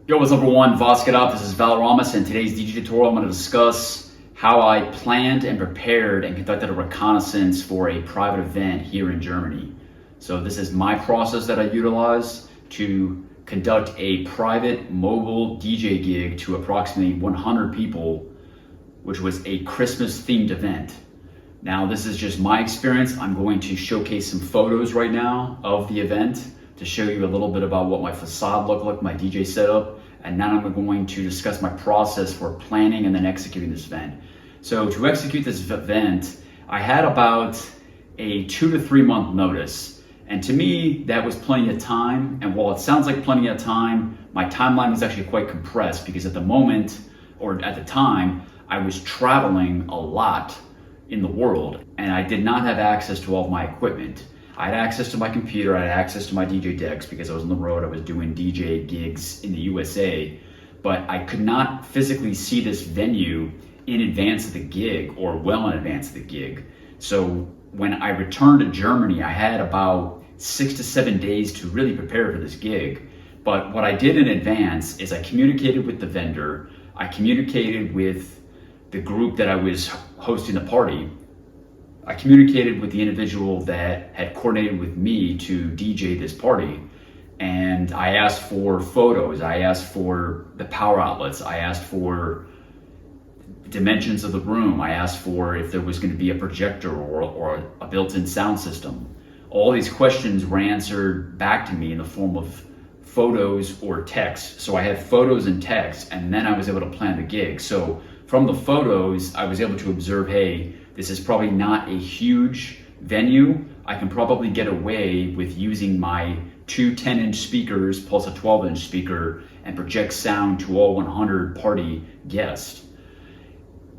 Yo, what's up everyone? Voskedop, this is Valoramous, and today's DJ tutorial I'm going to discuss how I planned and prepared and conducted a reconnaissance for a private event here in Germany. So this is my process that I utilize to conduct a private mobile DJ gig to approximately 100 people, which was a Christmas themed event. Now this is just my experience. I'm going to showcase some photos right now of the event to show you a little bit about what my facade looked like, my DJ setup, and now I'm going to discuss my process for planning and then executing this event. So to execute this event, I had about a 2 to 3 month notice. And to me, that was plenty of time. And while it sounds like plenty of time, my timeline was actually quite compressed because at the moment, or at the time, I was traveling a lot in the world and I did not have access to all of my equipment. I had access to my computer, I had access to my DJ decks because I was on the road, I was doing DJ gigs in the USA, but I could not physically see this venue in advance of the gig or well in advance of the gig. So when I returned to Germany, I had about 6 to 7 days to really prepare for this gig. But what I did in advance is I communicated with the vendor, I communicated with the group that I was hosting the party, I communicated with the individual that had coordinated with me to DJ this party, and I asked for photos, I asked for the power outlets, I asked for dimensions of the room, I asked for if there was going to be a projector or a built-in sound system. All these questions were answered back to me in the form of photos or text. So I had photos and text, and then I was able to plan the gig. So from the photos, I was able to observe, hey, this is probably not a huge venue. I can probably get away with using my 2 10-inch speakers plus a 12-inch speaker and project sound to all 100 party guests.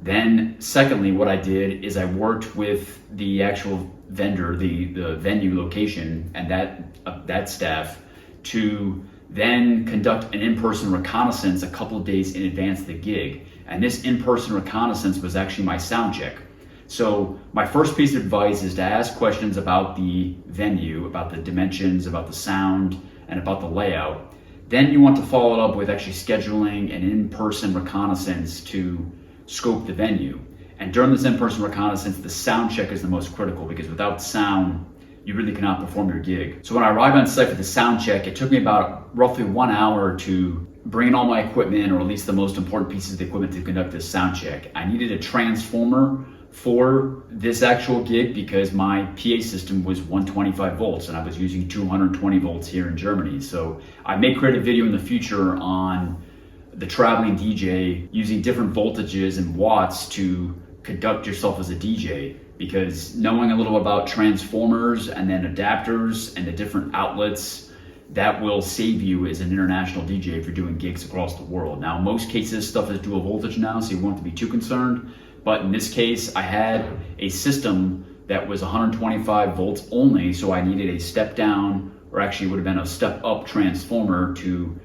Then secondly, what I did is I worked with the actual vendor, the venue location, and that staff to then conduct an in-person reconnaissance a couple of days in advance of the gig. And this in-person reconnaissance was actually my sound check. So my first piece of advice is to ask questions about the venue, about the dimensions, about the sound, and about the layout. Then you want to follow it up with actually scheduling an in-person reconnaissance to scope the venue. And during this in-person reconnaissance, the sound check is the most critical because without sound, you really cannot perform your gig. So when I arrived on site for the sound check, it took me about roughly 1 hour to bring in all my equipment, or at least the most important pieces of the equipment to conduct this sound check. I needed a transformer for this actual gig because my PA system was 125 volts and I was using 220 volts here in Germany. So I may create a video in the future on the traveling DJ using different voltages and watts to conduct yourself as a DJ, because knowing a little about transformers and then adapters and the different outlets, that will save you as an international DJ if you're doing gigs across the world. Now, in most cases, stuff is dual voltage now, so you won't have to be too concerned. But in this case, I had a system that was 125 volts only, so I needed a step down, or actually it would have been a step up transformer to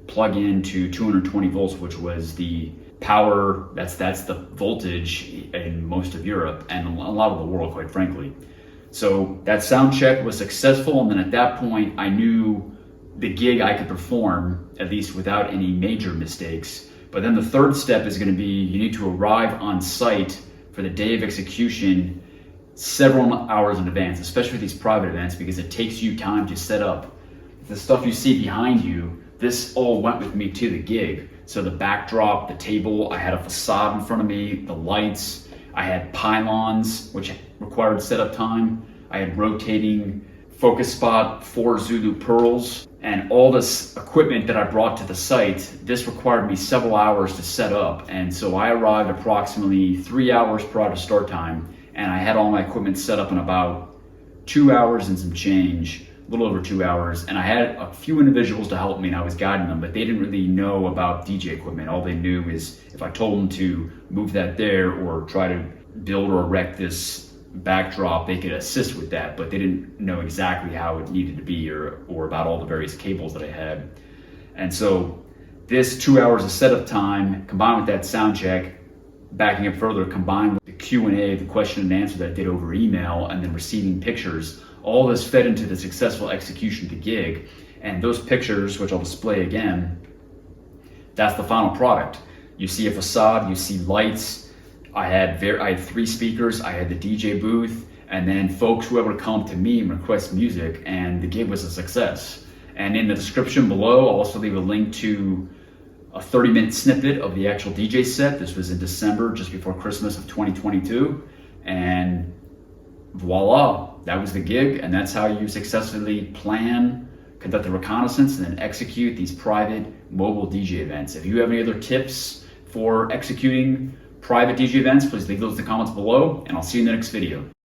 plug into 220 volts, which was the power, that's the voltage in most of Europe and a lot of the world, quite frankly. So that sound check was successful, and then at that point I knew the gig I could perform, at least without any major mistakes. But then the third step is going to be, you need to arrive on site for the day of execution several hours in advance, especially for these private events, because it takes you time to set up. The stuff you see behind you, this all went with me to the gig. So the backdrop, the table, I had a facade in front of me, the lights, I had pylons, which required setup time. I had rotating focus spot, 4 Zulu pearls, and all this equipment that I brought to the site. This required me several hours to set up. And so I arrived approximately 3 hours prior to start time, and I had all my equipment set up in about 2 hours and some change. A little over 2 hours, and I had a few individuals to help me and I was guiding them, but they didn't really know about DJ equipment. All they knew is if I told them to move that there or try to build or erect this backdrop, they could assist with that, but they didn't know exactly how it needed to be or about all the various cables that I had. And so this 2 hours of setup time combined with that sound check, backing up further, combined with the Q&A, the question and answer that I did over email, and then receiving pictures, all this fed into the successful execution of the gig. And those pictures, which I'll display again, That's the final product. You see a facade, you see lights. I had 3 speakers, I had the DJ booth, and then folks were able to come to me and request music, and the gig was a success. And in the description below, I'll also leave a link to a 30-minute snippet of the actual DJ set. This was in December, just before Christmas of 2022. And voila, that was the gig. And that's how you successfully plan, conduct a reconnaissance, and then execute these private mobile DJ events. If you have any other tips for executing private DJ events, please leave those in the comments below, and I'll see you in the next video.